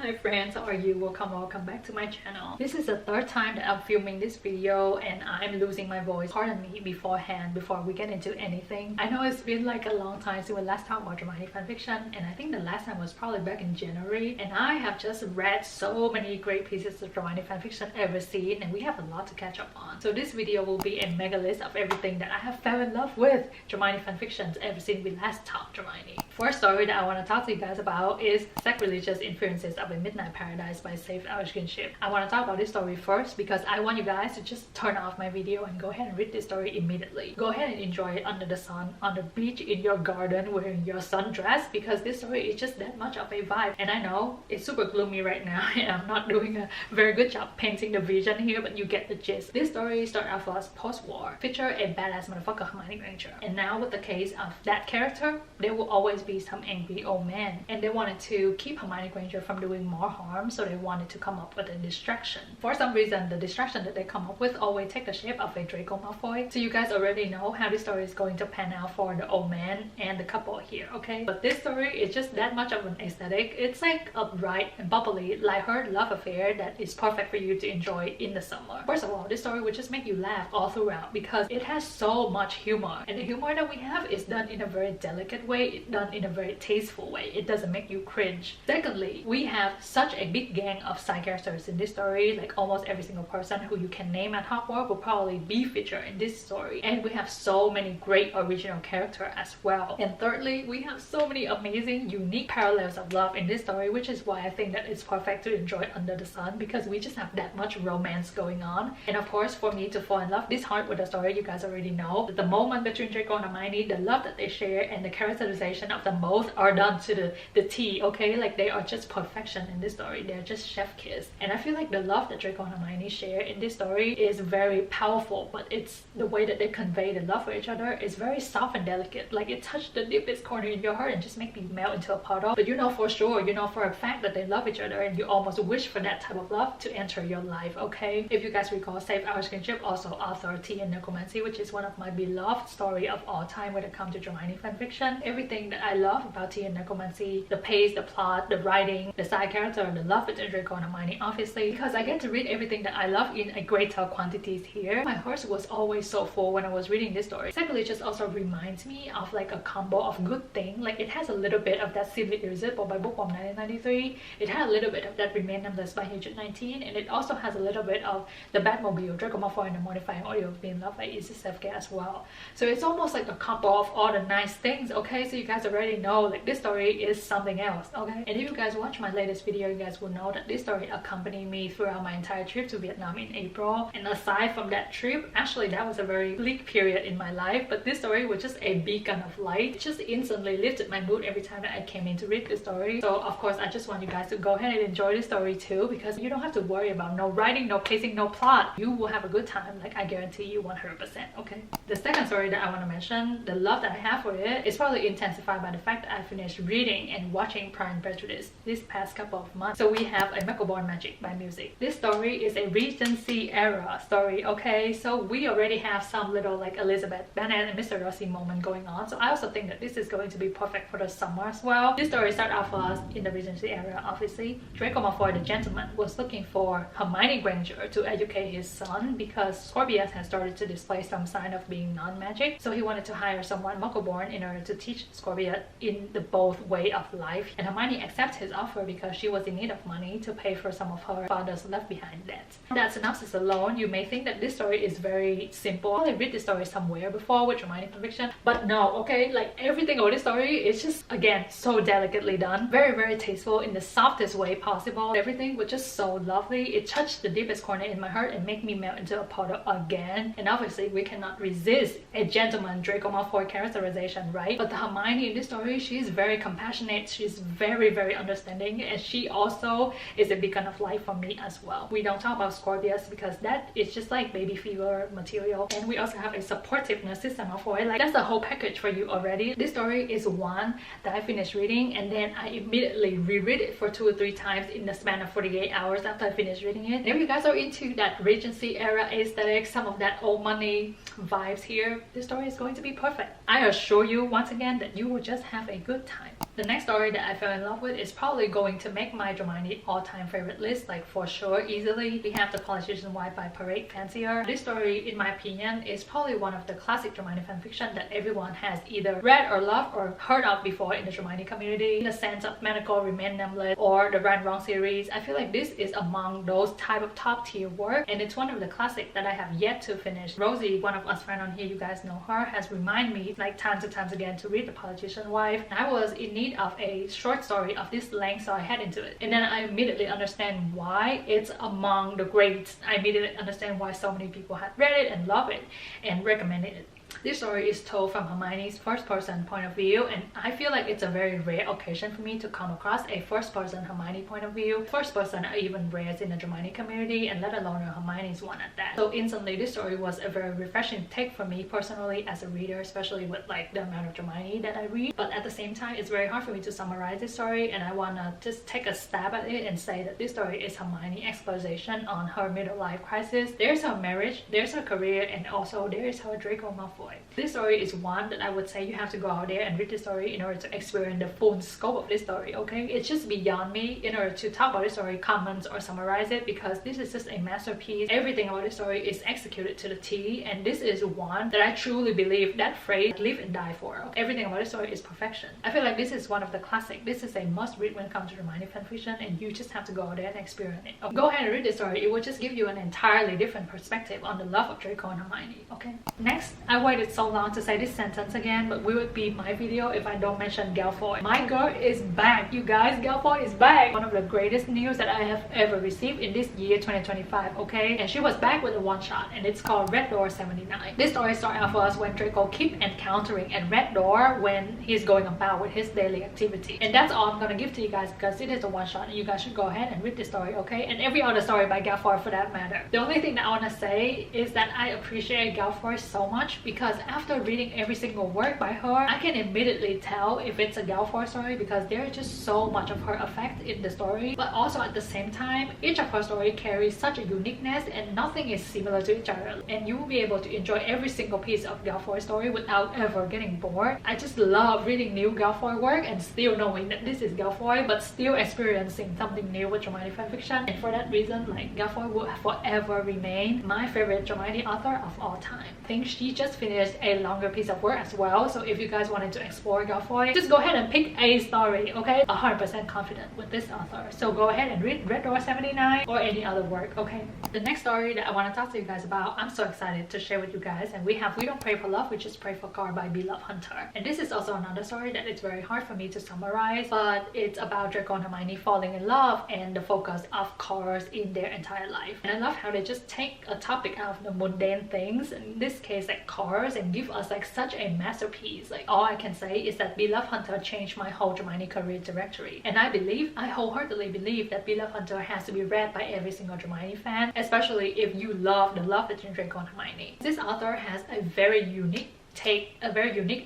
Hi friends, how are you? Welcome back to my channel. This is the third time that I'm filming this video and I'm losing my voice. Pardon me beforehand before we get into anything. I know it's been like a long time since we last talked about dramatic fanfiction, and I think the last time was probably back in January, and I have just read so many great pieces of dramatic fanfiction ever seen, and we have a lot to catch up on. So this video will be a mega list of everything that I have fell in love with dramatic fanfictions ever since we last talked dramatic. First story that I want to talk to you guys about is Sacrilegious Influences of a Midnight Paradise by Saved Ship. I want to talk about this story first because I want you guys to just turn off my video and go ahead and read this story immediately. Go ahead and enjoy it under the sun, on the beach, in your garden, wearing your sundress, because this story is just that much of a vibe. And I know it's super gloomy right now and I'm not doing a very good job painting the vision here, but you get the gist. This story started off as post-war, feature a badass motherfucker Hermione Granger. And now with the case of that character, there will always be some angry old man, and they wanted to keep Hermione Granger from doing more harm, so they wanted to come up with a distraction. For some reason, the distraction that they come up with always take the shape of a Draco Malfoy. So you guys already know how this story is going to pan out for the old man and the couple here, okay? But this story is just that much of an aesthetic. It's like upright and bubbly, light-hearted love affair that is perfect for you to enjoy in the summer. First of all, this story would just make you laugh all throughout because it has so much humor, and the humor that we have is done in a very delicate way. It's done in a very tasteful way. It doesn't make you cringe. Secondly, we have such a big gang of side characters in this story. Like almost every single person who you can name at Hogwarts will probably be featured in this story, and we have so many great original characters as well. And thirdly, we have so many amazing unique parallels of love in this story, which is why I think that it's perfect to enjoy under the sun, because we just have that much romance going on. And of course, for me to fall in love this hard with the story, you guys already know that the moment between Draco and Hermione, the love that they share and the characterization of them both are done to the T, okay? Like they are just perfection in this story. They're just chef kiss. And I feel like the love that Draco and Hermione share in this story is very powerful, but it's the way that they convey the love for each other is very soft and delicate. Like it touched the deepest corner in your heart and just make you melt into a puddle. But you know for sure, you know for a fact that they love each other, and you almost wish for that type of love to enter your life, okay? If you guys recall, Saved Ship, also author Tea and Necromancy, which is one of my beloved story of all time when it comes to dramatic fanfiction. Everything that I love about Tea and Necromancy, the pace, the plot, the writing, the side character, the love between Draco and Hermione, obviously, because I get to read everything that I love in a greater quantities here. My heart was always so full when I was reading this story. Secondly, it just also reminds me of like a combo of good thing. Like it has a little bit of that Simply Irresistible by Bookworm 1993. It had a little bit of that Remain Nameless by Hugh 19, and it also has a little bit of the Batmobile, Draco Malfoy and the Mortifying Audio of Being Loved by Izzy Sefke as well. So it's almost like a combo of all the nice things, okay? So you guys already know like this story is something else, okay? And if you guys watch my latest video, you guys will know that this story accompanied me throughout my entire trip to Vietnam in April. And aside from that trip, actually that was a very bleak period in my life, but this story was just a beacon of light. It just instantly lifted my mood every time that I came in to read this story. So of course I just want you guys to go ahead and enjoy this story too, because you don't have to worry about no writing, no pacing, no plot. You will have a good time, like I guarantee you 100%, okay? The second story that I want to mention, the love that I have for it is probably intensified by the fact that I finished reading and watching Pride and Prejudice this past couple of months. So we have A Miracle Born Magic by Music. This story is a Regency era story, okay? So we already have some little like Elizabeth Bennet and Mr. Darcy moment going on. So I also think that this is going to be perfect for the summer as well. This story started off as in the Regency era, obviously. Draco Malfoy, the gentleman, was looking for Hermione Granger to educate his son because Scorpius has started to display some sign of being non-magic. So he wanted to hire someone Muggle-born in order to teach Scorpius in the both way of life. And Hermione accepts his offer because she was in need of money to pay for some of her father's left behind debts. That synopsis alone, you may think that this story is very simple. I read this story somewhere before with dramatic fanfiction, but no, okay? Like everything about this story is just, again, so delicately done. Very, very tasteful in the softest way possible. Everything was just so lovely. It touched the deepest corner in my heart and made me melt into a puddle again. And obviously we cannot resist a gentleman Draco Malfoy characterization, right? But the Hermione in this story, she's very compassionate, she's very, very understanding, and she also is a beacon of light for me as well. We don't talk about Scorpius because that is just like baby fever material, and we also have a supportive Narcissa Malfoy. Like that's the whole package for you already. This story is one that I finished reading and then I immediately reread it for 2 or 3 times in the span of 48 hours after I finished reading it. And if you guys are into that Regency era aesthetic, some of that old money vibes here, this story is going to be perfect. I assure you once again that you will just have a good time. The next story that I fell in love with is probably going to make my Dramione all-time favorite list, like for sure, easily. We have The Politician Wife by Parade Fancier. This story, in my opinion, is probably one of the classic Dramione fanfiction that everyone has either read or loved or heard of before in the Dramione community. In the sense of Medical Remain Nameless or the Right Wrong series, I feel like this is among those type of top tier work, and it's one of the classics that I have yet to finish. Rosie, one of us friends on here, you guys know her, has reminded me like times and times again to read The Politician Wife. And I was in need of a short story of this length, so I head into it, and then I immediately understand why it's among the greats. I immediately understand why so many people had read it and love it and recommended it. This story is told from Hermione's first-person point of view, and I feel like it's a very rare occasion for me to come across a first-person Hermione point of view. First-person are even rare in the Dramione community, and let alone a Hermione's one at that. So instantly, this story was a very refreshing take for me personally as a reader, especially with like the amount of Dramione that I read. But at the same time, it's very hard for me to summarize this story, and I wanna just take a stab at it and say that this story is Hermione exploration on her middle life crisis. There's her marriage, there's her career, and also there is her Draco Malfoy. This story is one that I would say you have to go out there and read this story in order to experience the full scope of this story, okay? It's just beyond me in order to talk about this story, comment or summarize it, because this is just a masterpiece. Everything about this story is executed to the T, and this is one that I truly believe that phrase live and die for. Everything about this story is perfection. I feel like this is one of the classic. This is a must read when it comes to Dramione fanfiction, and you just have to go out there and experience it. Okay? Go ahead and read this story. It will just give you an entirely different perspective on the love of Draco and Hermione, okay? Next, I waited so long to say this sentence again, but we would be my video if I don't mention Malfoy. My girl is back, you guys. Malfoy is back. One of the greatest news that I have ever received in this year 2025, okay? And she was back with a one-shot, and it's called Red Door 79. This story starts off for us when Draco keep encountering at Red Door when he's going about with his daily activity. And that's all I'm gonna give to you guys because it is a one-shot, and you guys should go ahead and read this story, okay? And every other story by Malfoy for that matter. The only thing that I want to say is that I appreciate Malfoy so much because after reading every single work by her, I can immediately tell if it's a Malfoy story because there's just so much of her effect in the story. But also at the same time, each of her story carries such a uniqueness and nothing is similar to each other, and you will be able to enjoy every single piece of Malfoy story without ever getting bored. I just love reading new Malfoy work and still knowing that this is Malfoy, but still experiencing something new with Dramione fanfiction. And for that reason, like, Malfoy will forever remain my favorite Dramione author of all time. I think she just finished a longer piece of work as well, so if you guys wanted to explore Malfoy, just go ahead and pick a story, okay? 100% confident with this author, so go ahead and read Red Door 79 or any other work, okay? The next story that I want to talk to you guys about, I'm so excited to share with you guys, and we have We Don't Pray for Love, which is Pray for Car by Beloved Hunter. And this is also another story that it's very hard for me to summarize, but it's about Draco and Hermione falling in love and the focus of cars in their entire life. And I love how they just take a topic out of the mundane things, in this case like cars, and give us like such a masterpiece. Like, all I can say is that Beloved Hunter changed my whole Dramione career directory, and I wholeheartedly believe that Beloved Hunter has to be read by every single Dramione fan, especially if you love the love between Draco and Hermione. This author has a very unique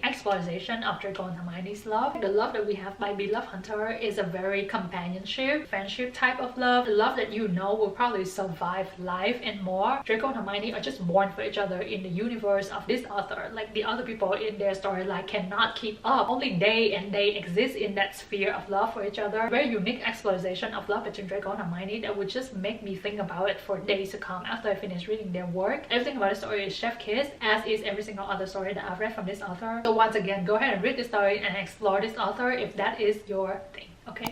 exploration of Draco and Hermione's love. The love that we have by Beloved Hunter is a very companionship, friendship type of love. The love that you know will probably survive life and more. Draco and Hermione are just born for each other in the universe of this author. Like, the other people in their storyline cannot keep up. Only they exist in that sphere of love for each other. Very unique exploration of love between Draco and Hermione that would just make me think about it for days to come after I finish reading their work. Everything about the story is chef kiss, as is every single other story that I've read from this author. So once again, go ahead and read this story and explore this author if that is your thing.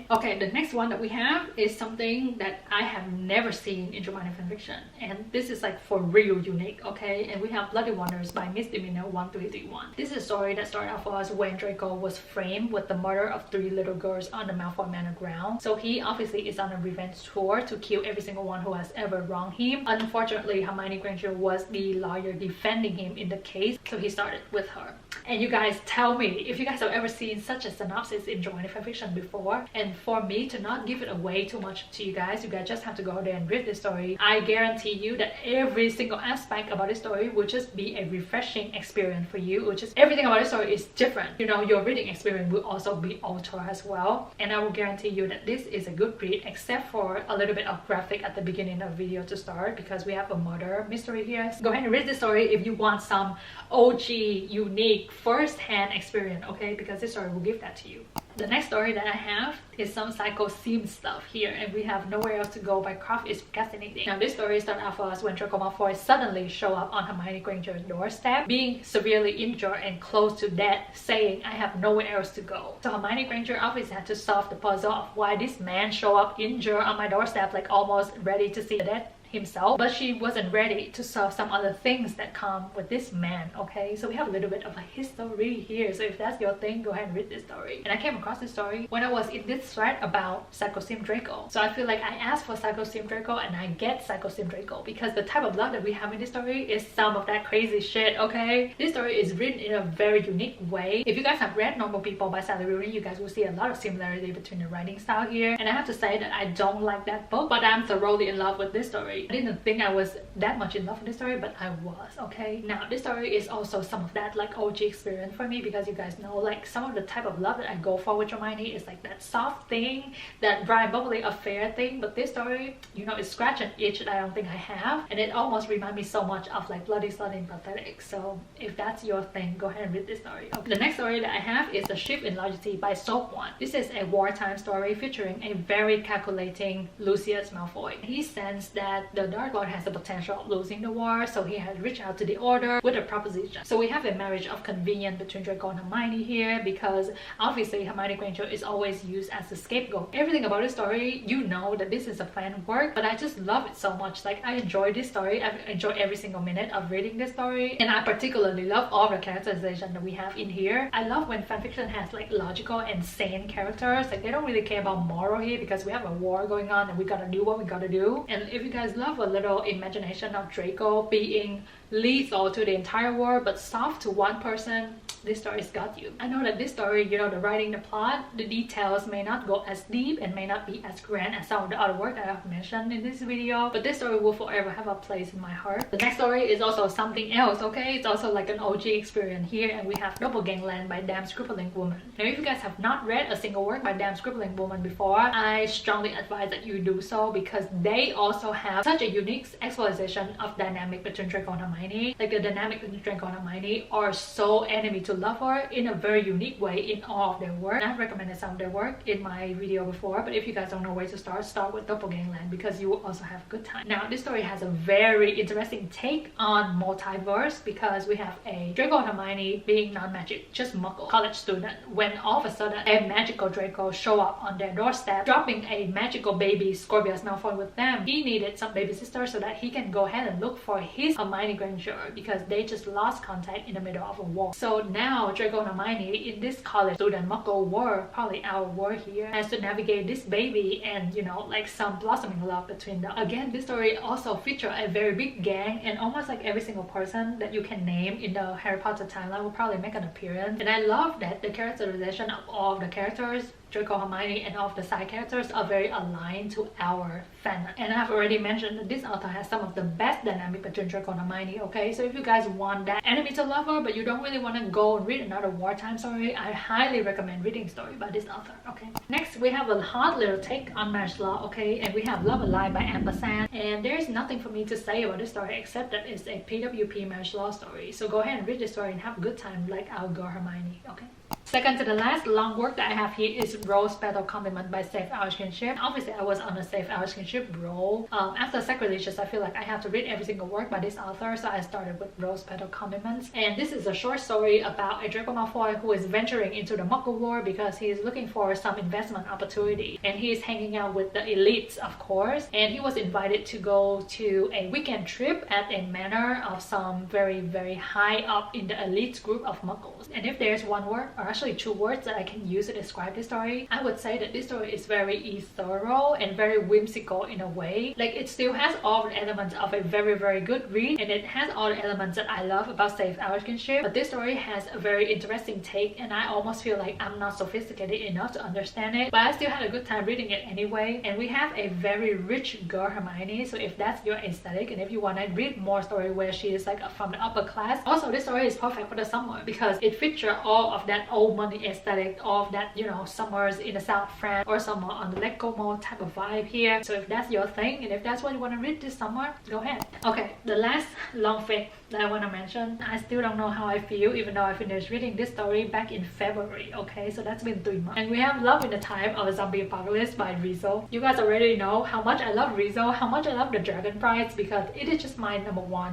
Okay, the next one that we have is something that I have never seen in Dramione fanfiction, and this is like for real unique, okay? And we have Bloody Wonders by Miss Demeanor 1331. This is a story that started out for us when Draco was framed with the murder of 3 little girls on the Malfoy Manor ground. So he obviously is on a revenge tour to kill every single one who has ever wronged him. Unfortunately, Hermione Granger was the lawyer defending him in the case, so he started with her. And you guys tell me if you guys have ever seen such a synopsis in Dramione fanfiction before. And for me to not give it away too much to you guys just have to go there and read this story. I guarantee you that every single aspect about this story will just be a refreshing experience for you. Which is everything about this story is different. You know, your reading experience will also be altered as well. And I will guarantee you that this is a good read, except for a little bit of graphic at the beginning of the video to start, because we have a murder mystery here. So go ahead and read this story if you want some OG, unique, first-hand experience, okay? Because this story will give that to you. The next story that I have is some psycho sim stuff here, and we have Nowhere Else to Go by Craft is Fascinating. Now this story started off for us when Draco Malfoy suddenly show up on Hermione Granger's doorstep, being severely injured and close to death, saying, "I have nowhere else to go." So Hermione Granger obviously had to solve the puzzle of why this man show up injured on my doorstep, like almost ready to see the death himself, but she wasn't ready to solve some other things that come with this man. Okay, so we have a little bit of a history here, so if that's your thing, go ahead and read this story. And I came across this story when I was in this thread about Psycho Sim Draco, so I feel like I asked for Psycho Sim Draco and I get Psycho Sim Draco because the type of love that we have in this story is some of that crazy shit. Okay, this story is written in a very unique way. If you guys have read Normal People by Sally Rooney, you guys will see a lot of similarity between the writing style here, and I have to say that I don't like that book, but I'm thoroughly in love with this story. I didn't think I was that much in love with this story, but I was. Okay, now this story is also some of that like OG experience for me, because you guys know like some of the type of love that I go for with Hermione is like that soft thing, that dry bubbly affair thing, but this story, you know, it's scratch an itch that I don't think I have, and it almost reminds me so much of like Bloody Slutty and Pathetic. So if that's your thing, go ahead and read this story. Okay. The next story that I have is The Shift in Loyalty by Soap One. This is a wartime story featuring a very calculating Lucius Malfoy. He sensed that the Dark Lord has the potential of losing the war, so he had reached out to the Order with a proposition. So we have a marriage of convenience between Draco and Hermione here, because obviously Hermione Granger is always used as a scapegoat. Everything about this story, you know that this is a planned work, but I just love it so much. Like, I enjoy this story. I enjoy every single minute of reading this story, and I particularly love all the characterization that we have in here. I love when fanfiction has like logical and sane characters. Like, they don't really care about moral here because we have a war going on and we gotta do what we gotta do. And if you guys love a little imagination of Draco being lethal to the entire world but soft to one person, this story's got you. I know that this story, you know, the writing, the plot, the details may not go as deep and may not be as grand as some of the other work that I've mentioned in this video, but this story will forever have a place in my heart. The next story is also something else, okay? It's also like an OG experience here, and we have Doppelgangland by Damn Scribbling Woman. Now, if you guys have not read a single work by Damn Scribbling Woman before, I strongly advise that you do so, because they also have such a unique exploration of dynamic between Draco and Hermione. Like, the dynamic between Draco and Hermione are so enemy to lover in a very unique way in all of their work. I've recommended some of their work in my video before, but if you guys don't know where to start with Doppelgangland, because you will also have a good time. Now, this story has a very interesting take on multiverse, because we have a Draco and Hermione being non-magic, just muggle college student, when all of a sudden a magical Draco show up on their doorstep, dropping a magical baby Scorpius Malfoy with them. He needed some baby sister so that he can go ahead and look for his Hermione Granger, because they just lost contact in the middle of a war. So now Draco and Hermione in this college student muggle world, probably our world here, has to navigate this baby and, you know, like some blossoming love between them. Again, this story also features a very big gang, and almost like every single person that you can name in the Harry Potter timeline will probably make an appearance. And I love that the characterization of all of the characters, Draco, Hermione, and all of the side characters, are very aligned to our fandom. And I've already mentioned that this author has some of the best dynamic between Draco and Hermione, okay? So if you guys want that enemy to lover, but you don't really want to go and read another wartime story, I highly recommend reading story by this author, okay? Next, we have a hot little take on marriage law, okay? And we have Love Alive by Ampersand. And there's nothing for me to say about this story except that it's a PWP marriage law story. So go ahead and read this story and have a good time like our girl Hermione, okay? Second to the last long work that I have here is Rose Petal Compliment by Safe Our Kinship. Obviously, I was on a Safe Our Kinship roll. After Sacrilegious, I feel like I have to read every single work by this author, so I started with Rose Petal Compliments. And this is a short story about a Draco Malfoy who is venturing into the Muggle War because he is looking for some investment opportunity. And he is hanging out with the elites, of course. And he was invited to go to a weekend trip at a manor of some very, very high up in the elite group of Muggles. And if there's one word, or actually two words that I can use to describe this story, I would say that this story is very ethereal and very whimsical in a way. Like, it still has all the elements of a very, very good read, and it has all the elements that I love about Safe Our Kinship, but this story has a very interesting take, and I almost feel like I'm not sophisticated enough to understand it, but I still had a good time reading it anyway. And we have a very rich girl Hermione, so if that's your aesthetic and if you want to read more story where she is like from the upper class, also this story is perfect for the summer because it features all of that old old money aesthetic of that, you know, summers in the south of France or summer on the Lake Como type of vibe here. So if that's your thing and if that's what you want to read this summer, go ahead. Okay, the last long fic that I want to mention, I still don't know how I feel even though I finished reading this story back in February. Okay, so that's been 3 months, and we have Love in the Time of a Zombie Apocalypse by Rizzo. You guys already know how much I love Rizzo, how much I love the Dragon Brides, because it is just my number one,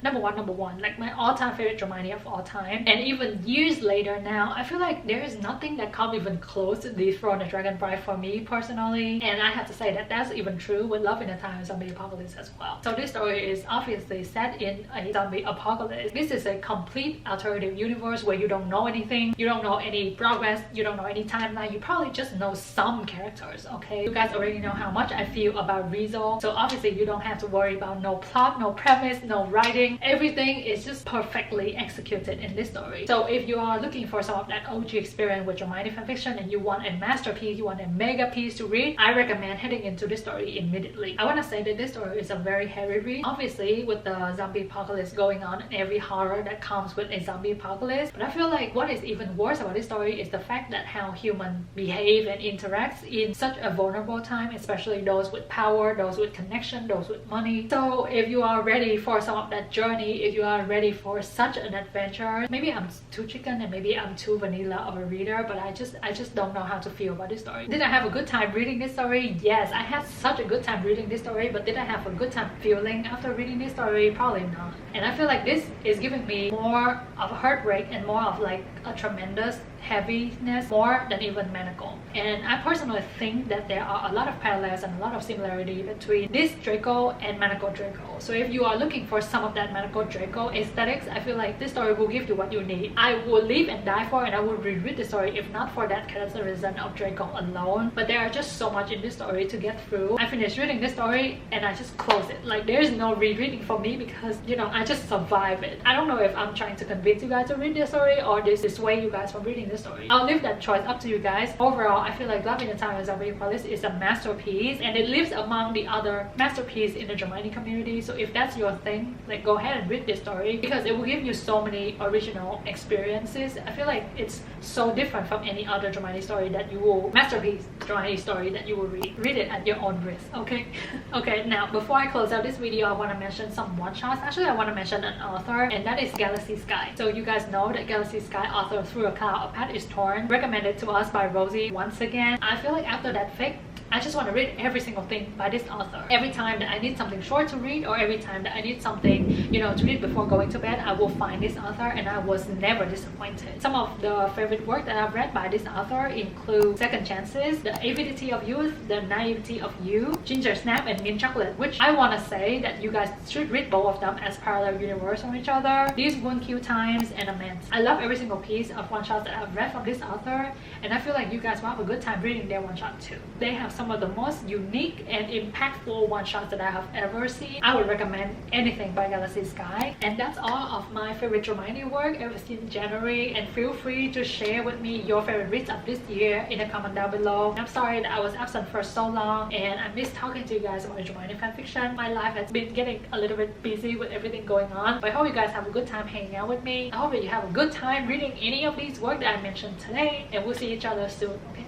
like my all-time favorite dramione of all time. And even years later now, I feel like there is nothing that comes even close to dethrone the Dragon Bride for me personally, and I have to say that that's even true with Love in the Time of Zombie Apocalypse as well. So this story is obviously set in a zombie apocalypse. This is a complete alternative universe where you don't know anything, you don't know any progress, you don't know any timeline, you probably just know some characters. Okay, you guys already know how much I feel about Rizzo, so obviously you don't have to worry about no plot, no premise, no writing. Everything is just perfectly executed in this story. So if you are looking for some of that OG experience with dramione fanfiction and you want a masterpiece, you want a mega piece to read, I recommend heading into this story immediately. I want to say that this story is a very heavy read, obviously with the zombie apocalypse going on and every horror that comes with a zombie apocalypse. But I feel like what is even worse about this story is the fact that how humans behave and interact in such a vulnerable time, especially those with power, those with connection, those with money. So if you are ready for some of that journey, if you are ready for such an adventure, maybe I'm too chicken and maybe I'm too vanilla of a reader, but I just don't know how to feel about this story. Did I have a good time reading this story? Yes, I had such a good time reading this story, but did I have a good time feeling after reading this story? Probably not. And I feel like this is giving me more of a heartbreak and more of like a tremendous heaviness, more than even Manacle. And I personally think that there are a lot of parallels and a lot of similarity between this Draco and Manacle Draco. So if you are looking for some of that Manacle Draco aesthetics, I feel like this story will give you what you need. I would live and die for, and I would reread the story if not for that characterization of Draco alone. But there are just so much in this story to get through. I finished reading this story and I just close it. Like there's no rereading for me because, you know, I just survive it. I don't know if I'm trying to convince you guys to read this story or dissuade you guys from reading this story. I'll leave that choice up to you guys. Overall, I feel like Love in the Time of Zombie Apocalypse is a masterpiece, and it lives among the other masterpieces in the dramione community. So if that's your thing, like go ahead and read this story because it will give you so many original experiences. I feel like it's so different from any other dramione story that you will masterpiece dramione story that you will read. Read it at your own risk, okay? Okay, now before I close out this video, I want to mention some one-shots. Actually, I want to mention an author, and that is Galaxy Sky. So you guys know that Galaxy Sky author Through a Cloud, A Path is Torn, recommended to us by Rosie once again. I feel like after that fic, I just want to read every single thing by this author. Every time that I need something short to read or every time that I need something, you know, to read before going to bed, I will find this author and I was never disappointed. Some of the favorite work that I've read by this author include Second Chances, The Avidity of Youth, The Naivety of You, Ginger Snap, and Mint Chocolate, which I want to say that you guys should read both of them as parallel universe from each other. These Won't Kill Times and Immense. I love every single piece of one-shots that I've read from this author, and I feel like you guys will have a good time reading their one-shot too. They have some of the most unique and impactful one-shots that I have ever seen. I would recommend anything by Galaxy Sky. And that's all of my favorite dramione work ever since January, and feel free to share with me your favorite reads of this year in the comment down below. I'm sorry that I was absent for so long and I missed talking to you guys about dramione fanfiction. My life has been getting a little bit busy with everything going on, but I hope you guys have a good time hanging out with me. I hope that you have a good time reading any of these work that I mentioned today, and we'll see each other soon, okay?